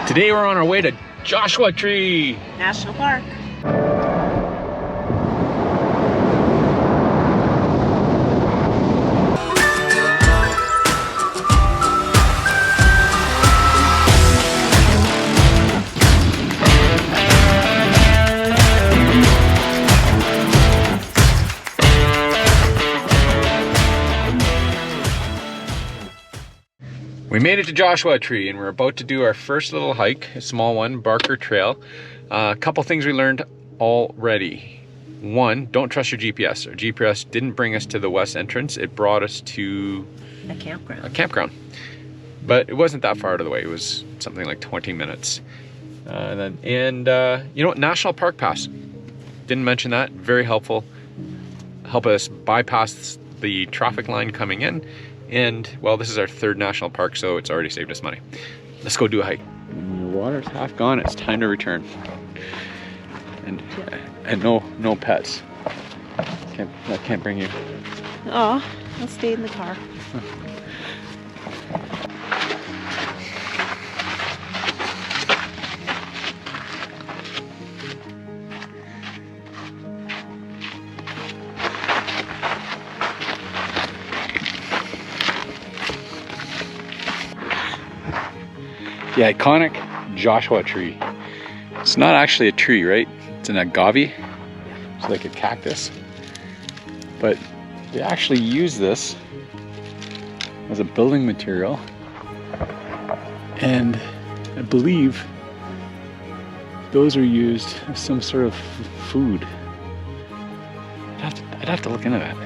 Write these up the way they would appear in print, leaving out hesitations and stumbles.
Today we're on our way to Joshua Tree National Park. We made it to Joshua Tree and we're about to do our first little hike, a small one, Barker Trail. A couple things we learned already. One, don't trust your GPS. Our GPS didn't bring us to the west entrance. It brought us to A campground. a campground. But it wasn't that far out of the way. It was something like 20 minutes. You know what, National Park Pass. Didn't mention that, very helpful. Help us bypass the traffic line coming in. And, well, this is our third national park, so it's already saved us money. Let's go do a hike. The water's half gone, it's time to return. And no pets. I can't bring you. Oh, I'll stay in the car. The iconic Joshua Tree. It's not actually a tree, right? It's an agave. It's like a cactus. But they actually use this as a building material. And I believe those are used as some sort of food. I'd have to look into that.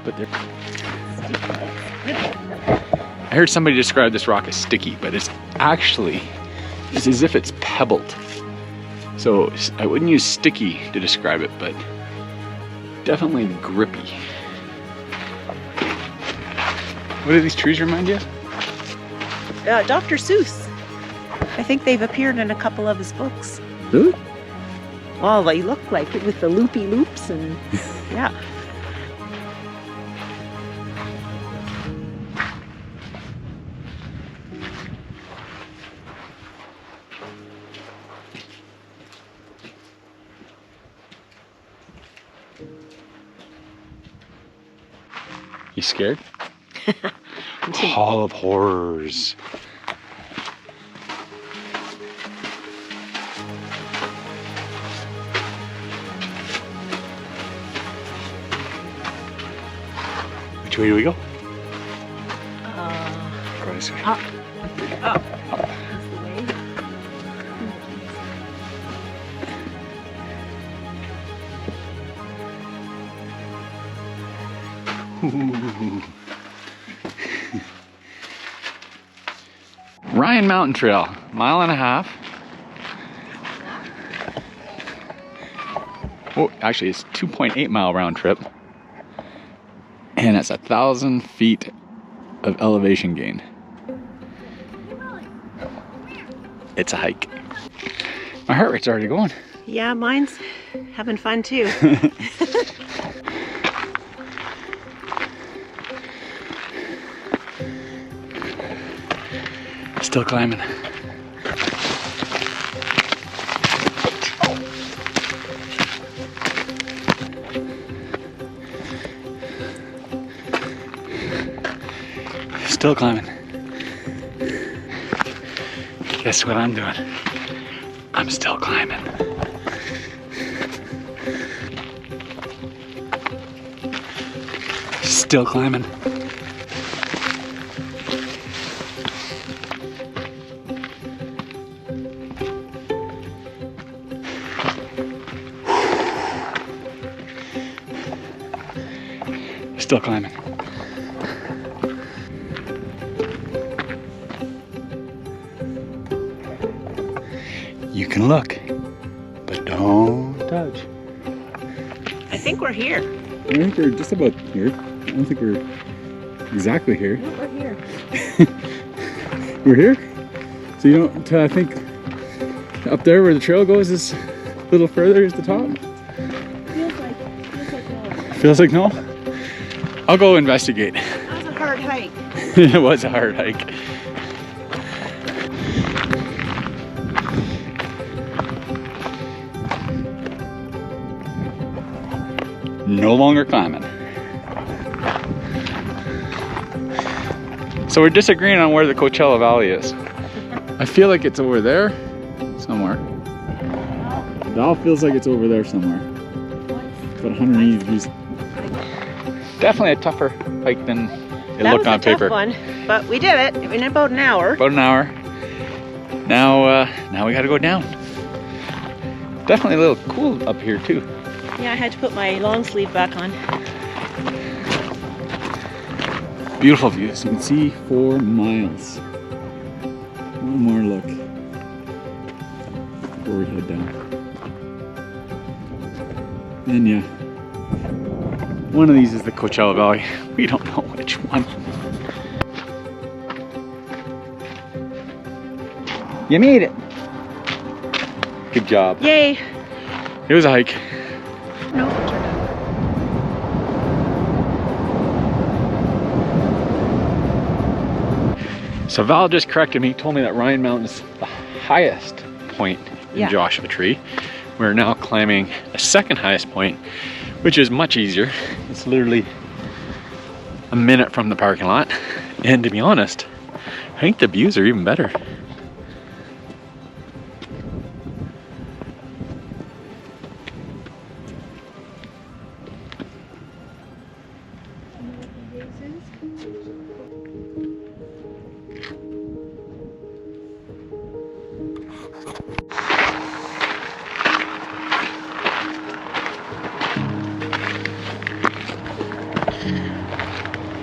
But they're... I heard somebody describe this rock as sticky, but it's as if it's pebbled. So I wouldn't use sticky to describe it, but definitely grippy. What do these trees remind you of? Dr. Seuss. I think they've appeared in a couple of his books. Really? Well, they look like it with the loopy loops and yeah. You scared? Hall of Horrors. Which way do we go? Right this way. Up. Up. That's the way. Ryan Mountain Trail, 1.5 miles. Oh, actually it's 2.8 mile round trip. And it's 1,000 feet of elevation gain. It's a hike. My heart rate's already going. Yeah, mine's having fun too. Still climbing. Still climbing. Guess what I'm doing? I'm still climbing. Still climbing. Still climbing. You can look, but don't touch. I think we're here. I think we're just about here. I don't think we're exactly here. No, we're here. We're here? So you don't think up there where the trail goes is a little further is the top? Feels like no. Feels like no? I'll go investigate. That was a hard hike. It was a hard hike. no longer climbing. So we're disagreeing on where the Coachella Valley is. I feel like it's over there somewhere. It all feels like it's over there somewhere. But 180 degrees. Definitely a tougher hike than it looked on paper. That was a tough one, but we did it in about an hour. About an hour. Now we gotta go down. Definitely a little cool up here too. Yeah, I had to put my long sleeve back on. Beautiful views. You can see 4 miles. One more look before we head down. And yeah, one of these is the Coachella Valley. We don't know which one. You made it. Good job. Yay. It was a hike. No. So Val just corrected me, told me that Ryan Mountain is the highest point in Joshua Tree. We're now climbing the second highest point, which is much easier. It's literally a minute from the parking lot. And to be honest, I think the views are even better.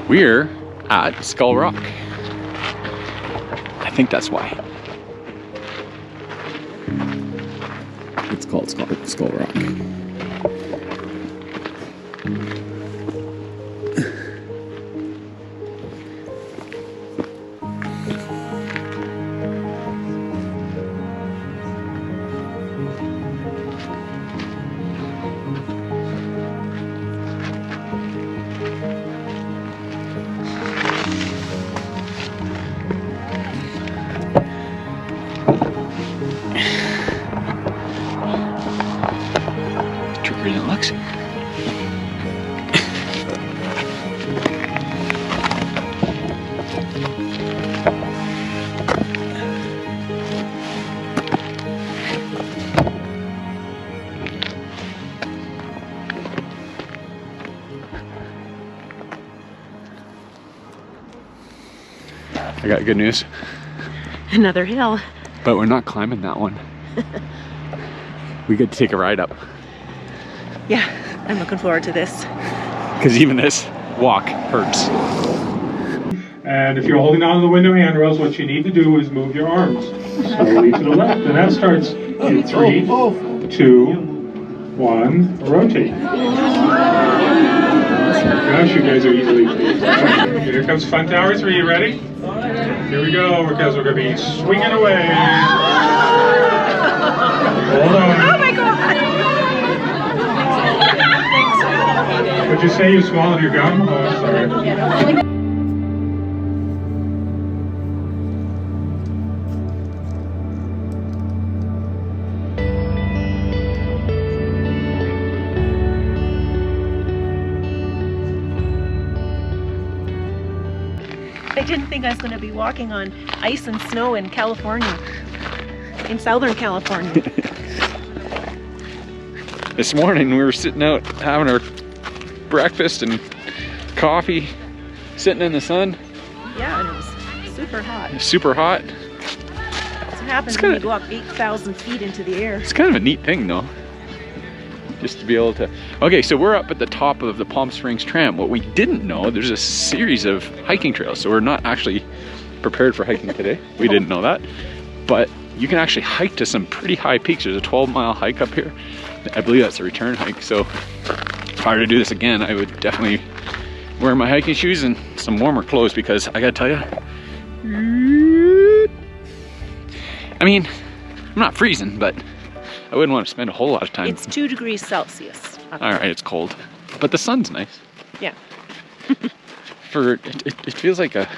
We're at Skull Rock. I think that's why. It's called Skull Rock. I got good news. Another hill. But we're not climbing that one. We get to take a ride up. Yeah, I'm looking forward to this. Because even this walk hurts. And if you're holding on to the window handrails, what you need to do is move your arms slowly to the left. And that starts in 3, 2, 1, rotate. Gosh, you guys are easily pleased. Here comes Fun Tower 3, you ready? Here we go, because we're going to be swinging away. Hold on. Oh my God! Would you say you swallowed your gum? Oh, sorry. I didn't think I was going to be walking on ice and snow in California, in Southern California. This morning we were sitting out having our breakfast and coffee, sitting in the sun. Yeah, and it was super hot. Super hot. That's what happens when you go up 8,000 feet into the air. It's kind of a neat thing though. Just to be able to... Okay, so we're up at the top of the Palm Springs tram. What we didn't know, there's a series of hiking trails. So we're not actually prepared for hiking today. We didn't know that. But you can actually hike to some pretty high peaks. There's a 12-mile hike up here. I believe that's a return hike. So if I were to do this again, I would definitely wear my hiking shoes and some warmer clothes, because I gotta tell you, I mean, I'm not freezing, but I wouldn't want to spend a whole lot of time. It's 2 degrees Celsius. All right, it's cold, but the sun's nice. Yeah. It feels like a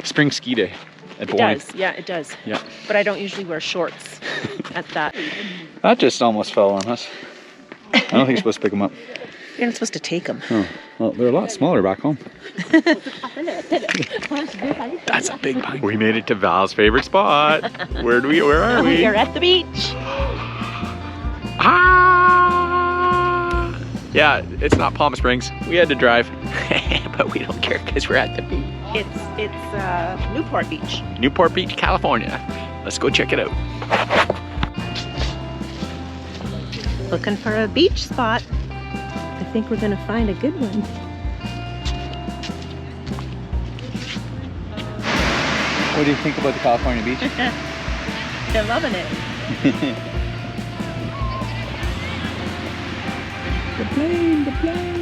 spring ski day at Boyne. It does, yeah, it does. Yeah. But I don't usually wear shorts at that. That just almost fell on us. I don't think you're supposed to pick them up. You're not supposed to take them. Oh, well, they're a lot smaller back home. That's a big pine. We made it to Val's favorite spot. Where are we? You're at the beach. Ah! Yeah, it's not Palm Springs. We had to drive, but we don't care because we're at the beach. It's Newport Beach. Newport Beach, California. Let's go check it out. Looking for a beach spot. I think we're gonna find a good one. What do you think about the California beach? They're loving it. The plane, the plane.